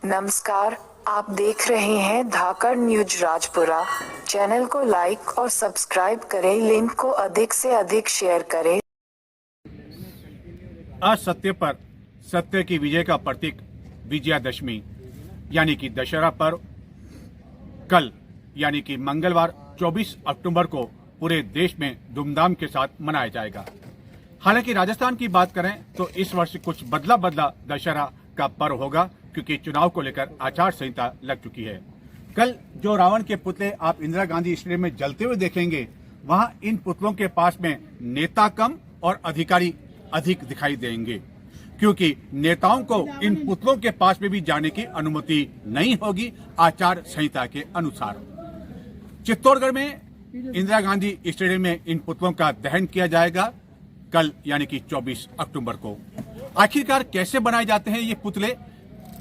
नमस्कार, आप देख रहे हैं धाकड़ न्यूज राजपुरा। चैनल को लाइक और सब्सक्राइब करें, लिंक को अधिक से अधिक शेयर करें। असत्य पर सत्य की विजय का प्रतीक विजयादशमी यानी कि दशहरा पर्व कल यानी कि मंगलवार 24 अक्टूबर को पूरे देश में धूमधाम के साथ मनाया जाएगा। हालांकि राजस्थान की बात करें तो इस वर्ष कुछ बदला दशहरा का पर्व होगा, क्योंकि चुनाव को लेकर आचार संहिता लग चुकी है। कल जो रावण के पुतले आप इंदिरा गांधी स्टेडियम में जलते हुए देखेंगे, वहां इन पुतलों के पास में नेता कम और अधिकारी अधिक दिखाई देंगे, क्योंकि नेताओं को इन पुतलों के पास में भी जाने की अनुमति नहीं होगी आचार संहिता के अनुसार। चित्तौड़गढ़ में इंदिरा गांधी स्टेडियम में इन पुतलों का दहन किया जाएगा कल यानी कि 24 अक्टूबर को। आखिरकार कैसे बनाए जाते हैं ये पुतले,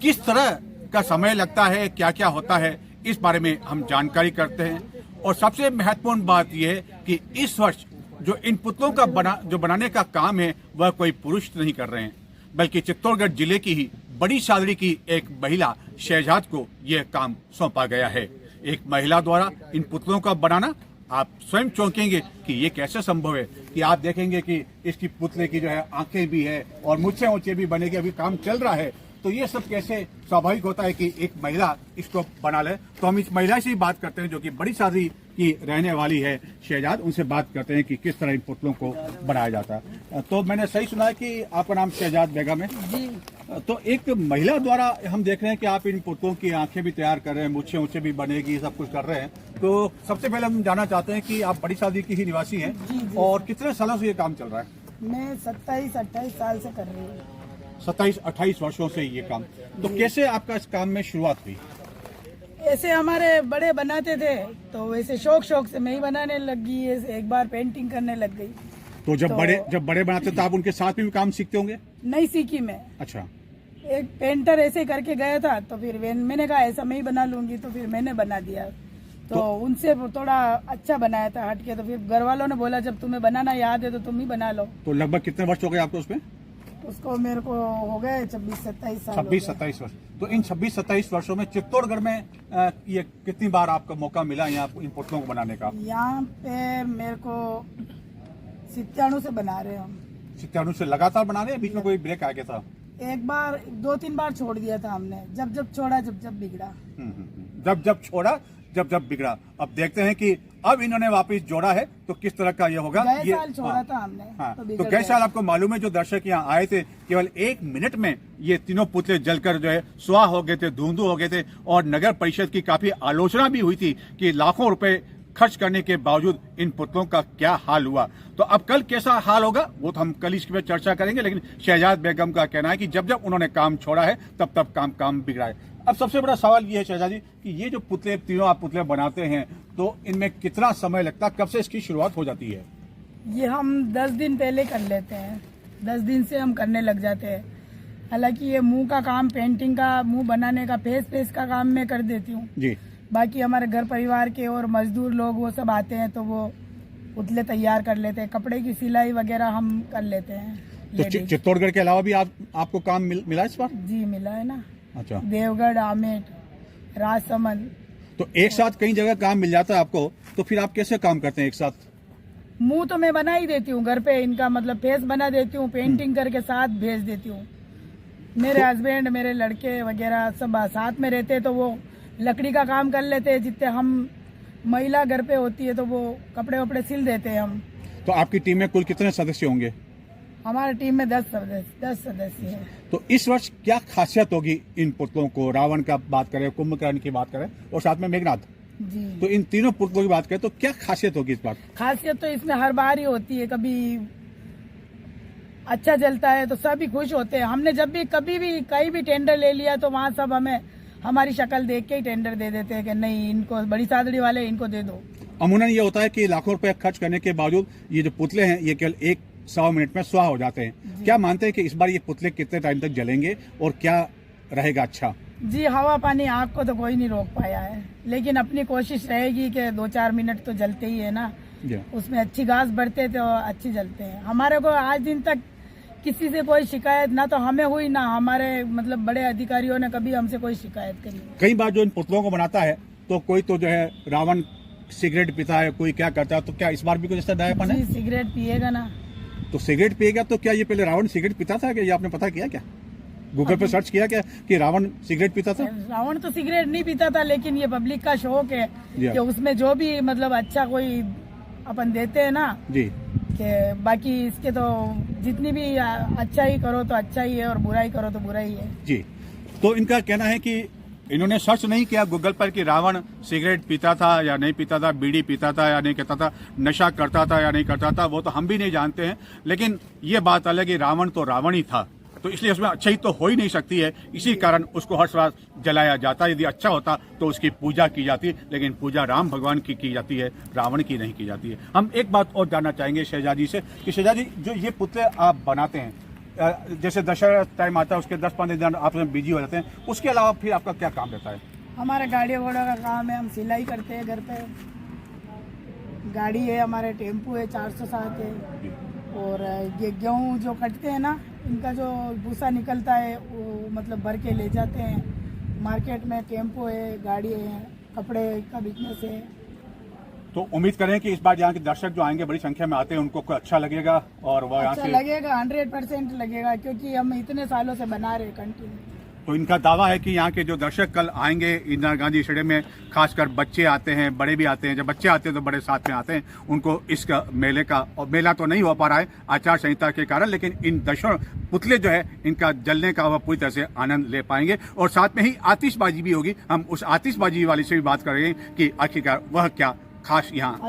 किस तरह का समय लगता है, क्या क्या होता है, इस बारे में हम जानकारी करते हैं। और सबसे महत्वपूर्ण बात यह है कि इस वर्ष जो इन पुतलों का बनाने का काम है वह कोई पुरुष नहीं कर रहे हैं, बल्कि चित्तौड़गढ़ जिले की ही बड़ी सादड़ी की एक महिला शहजाद को यह काम सौंपा गया है। एक महिला द्वारा इन पुतलों का बनाना, आप स्वयं चौंकेंगे कि ये कैसे संभव है। कि आप देखेंगे कि इसकी पुतले की जो है आंखें भी है और मूछें ऊंचे भी बनेगी, अभी काम चल रहा है। तो ये सब कैसे स्वाभाविक होता है कि एक महिला इसको बना ले। तो हम इस महिला से ही बात करते हैं जो कि बड़ी सादड़ी की रहने वाली है शहजाद, उनसे बात करते हैं कि किस तरह इन पुतलों को बनाया जाता है। तो मैंने सही सुना है कि आपका नाम शहजाद बेगम है जी। तो एक महिला द्वारा हम देख रहे हैं कि आप इन पुतलों की आंखें भी तैयार कर रहे हैं, मूछें ऊंचे भी बनेगी, सब कुछ कर रहे हैं। तो सबसे पहले हम जानना चाहते हैं कि आप बड़ी सादड़ी की ही निवासी हैं और कितने सालों से ये काम चल रहा है? मैं 27-28 साल से कर रही हूँ। 27-28 वर्षों से ये काम। तो कैसे आपका इस काम में शुरुआत हुई? ऐसे हमारे बड़े बनाते थे तो वैसे शौक से मैं ही बनाने लग गई। एक बार पेंटिंग करने लग गई। तो जब बड़े बनाते तो आप उनके साथ भी काम सीखते होंगे? नहीं सीखी मैं। अच्छा। एक पेंटर ऐसे करके गया था तो फिर मैंने कहा ऐसा मैं ही बना लूंगी, तो फिर मैंने बना दिया। तो उनसे थोड़ा अच्छा बनाया था हटके। तो फिर घर वालों ने बोला जब तुम्हें बनाना याद है तो तुम ही बना लो। तो लगभग कितने वर्ष हो गए आपको उसमें? उसको मेरे को हो गए 26-27 साल। 26-27 वर्ष। तो इन 26-27 वर्षों में चित्तौड़गढ़ में ये कितनी बार आपको मौका मिला यहाँ इन पुतलों को बनाने का? यहाँ पे मेरे को 97 से बना रहे हम। 97 से लगातार बना रहे हैं? बीच में कोई ब्रेक आ गया था? एक बार 2-3 बार छोड़ दिया था हमने, जब छोड़ा जब बिगड़ा। जब छोड़ा जब बिगड़ा। अब देखते हैं कि अब इन्होंने वापस जोड़ा है तो किस तरह का ये होगा। गए साल छोड़ा था हमने। हाँ। तो गए साल आपको मालूम है जो दर्शक यहाँ आए थे, केवल 1 मिनट में ये तीनों पुतले जलकर जो है स्वाह हो गए थे, धुंधु हो गए थे। और नगर परिषद की काफी आलोचना भी हुई थी कि लाखों रुपए खर्च करने के बावजूद इन पुतलों का क्या हाल हुआ। तो अब कल कैसा हाल होगा वो तो हम कल इसके पे चर्चा करेंगे। लेकिन शहजाद बेगम का कहना है कि जब उन्होंने काम छोड़ा है तब काम बिगड़ा है। अब सबसे बड़ा सवाल ये है शहजाद जी कि ये जो पुतले तीनों आप पुतले बनाते हैं तो इनमें कितना समय लगता है, कब से इसकी शुरुआत हो जाती है? ये हम 10 दिन पहले कर लेते हैं। 10 दिन से हम करने लग जाते हैं। हालांकि ये मुंह का काम, पेंटिंग का, मुंह बनाने का, फेस का काम मैं कर देती हूँ जी। बाकी हमारे घर परिवार के और मजदूर लोग वो सब आते हैं तो वो पुतले तैयार कर लेते हैं। कपड़े की सिलाई वगैरह हम कर लेते हैं। तो चित्तौड़गढ़ के अलावा भी आपको काम मिला इस बार? जी मिला है ना। अच्छा। देवगढ़, आमेर, राजसमंद। तो एक साथ कई जगह काम मिल जाता है आपको, तो फिर आप कैसे काम करते हैं एक साथ? मुंह तो मैं बना ही देती हूँ घर पे, इनका मतलब फेस बना देती हूँ, पेंटिंग करके साथ भेज देती हूँ। मेरे हस्बैंड, मेरे लड़के वगैरह सब साथ में रहते तो वो लकड़ी का काम कर लेते हैं। जितने हम महिला घर पे होती है तो वो कपड़े वपड़े सिल देते हैं हम। तो आपकी टीम में कुल कितने सदस्य होंगे? हमारी टीम में 10 सदस्य हैं। तो इस वर्ष क्या खासियत होगी इन पुतलों को? रावण का बात करें, कुंभकर्ण की बात करें और साथ में मेघनाथ जी, तो इन तीनों पुतलों की बात करें तो क्या खासियत होगी इस बार? खासियत तो इसमें हर बार ही होती है। कभी अच्छा चलता है तो सभी खुश होते हैं। हमने जब भी कभी भी कहीं भी टेंडर ले लिया तो वहाँ सब हमें हमारी शक्ल देख के ही टेंडर दे देते हैं कि नहीं, इनको बड़ी सादड़ी वाले इनको दे दो। अमूमन ये होता है कि लाखों रुपए खर्च करने के बावजूद ये जो पुतले हैं ये केवल 1-1.25 मिनट में स्वाह हो जाते हैं। क्या मानते हैं कि इस बार ये पुतले कितने टाइम तक जलेंगे और क्या रहेगा अच्छा? जी, हवा पानी आग को तो कोई नहीं रोक पाया है, लेकिन अपनी कोशिश रहेगी कि 2-4 मिनट तो जलते ही है ना। उसमें अच्छी घास बढ़ते तो अच्छी जलते हैं। हमारे को आज दिन तक किसी से कोई शिकायत ना तो हमें हुई ना हमारे मतलब बड़े अधिकारियों ने कभी हमसे कोई शिकायत करी। कई बार जो इन पुतलों को बनाता है तो कोई तो जो है रावण सिगरेट पीता है, कोई क्या करता है, तो क्या इस बार भी कुछ ऐसा दयापन है? जी, सिगरेट पिएगा ना। तो सिगरेट पिएगा तो क्या ये पहले रावण सिगरेट पीता था क्या, ये आपने पता किया क्या? गूगल पे सर्च किया क्या कि रावण सिगरेट पीता था? रावण तो सिगरेट नहीं पीता था, लेकिन ये पब्लिक का शौक है कि उसमें जो भी मतलब अच्छा कोई अपन देते हैं ना जी, कि बाकी इसके तो जितनी भी अच्छा ही करो तो अच्छा ही है और बुरा ही करो तो बुरा ही है जी। तो इनका कहना है कि इन्होंने सर्च नहीं किया गूगल पर कि रावण सिगरेट पीता था या नहीं पीता था, बीड़ी पीता था या नहीं करता था, नशा करता था या नहीं करता था, वो तो हम भी नहीं जानते हैं। लेकिन ये बात अलग है, रावण तो रावण ही था, तो इसलिए उसमें अच्छाई तो हो ही नहीं सकती है, इसी कारण उसको हर साल जलाया जाता। यदि अच्छा होता तो उसकी पूजा की जाती, लेकिन पूजा राम भगवान की जाती है, रावण की नहीं की जाती है। हम एक बात और जानना चाहेंगे शहजादी से कि शहजादी, जो ये पुतले आप बनाते हैं, जैसे दशहरा टाइम आता है उसके 10-15 दिन आप बिजी हो जाते हैं, उसके अलावा फिर आपका क्या काम रहता है? हमारा गाड़ी घोड़ा का काम है, हम सिलाई करते हैं घर पे, गाड़ी है हमारे, टेम्पू है 407 है, और ये गेहूँ जो कटते हैं ना, इनका जो भूसा निकलता है वो मतलब भर के ले जाते हैं मार्केट में। टेम्पो है, गाड़ी है, कपड़े का बिजनेस है। तो उम्मीद करें कि इस बार यहाँ के दर्शक जो आएंगे बड़ी संख्या में आते हैं, उनको अच्छा लगेगा और वो यहाँ से लगेगा, 100% लगेगा, क्योंकि हम इतने सालों से बना रहे कंटिन्यू। तो इनका दावा है कि यहाँ के जो दर्शक कल आएंगे इंदिरा गांधी स्टेडियम में, खासकर बच्चे आते हैं, बड़े भी आते हैं, जब बच्चे आते हैं तो बड़े साथ में आते हैं, उनको इस मेले का, और मेला तो नहीं हो पा रहा है आचार संहिता के कारण, लेकिन इन दशों पुतले जो है इनका जलने का वह पूरी तरह से आनंद ले पाएंगे। और साथ में ही आतिशबाजी भी होगी, हम उस आतिशबाजी वाली से भी बात करेंगे कि आखिरकार वह क्या खास यहाँ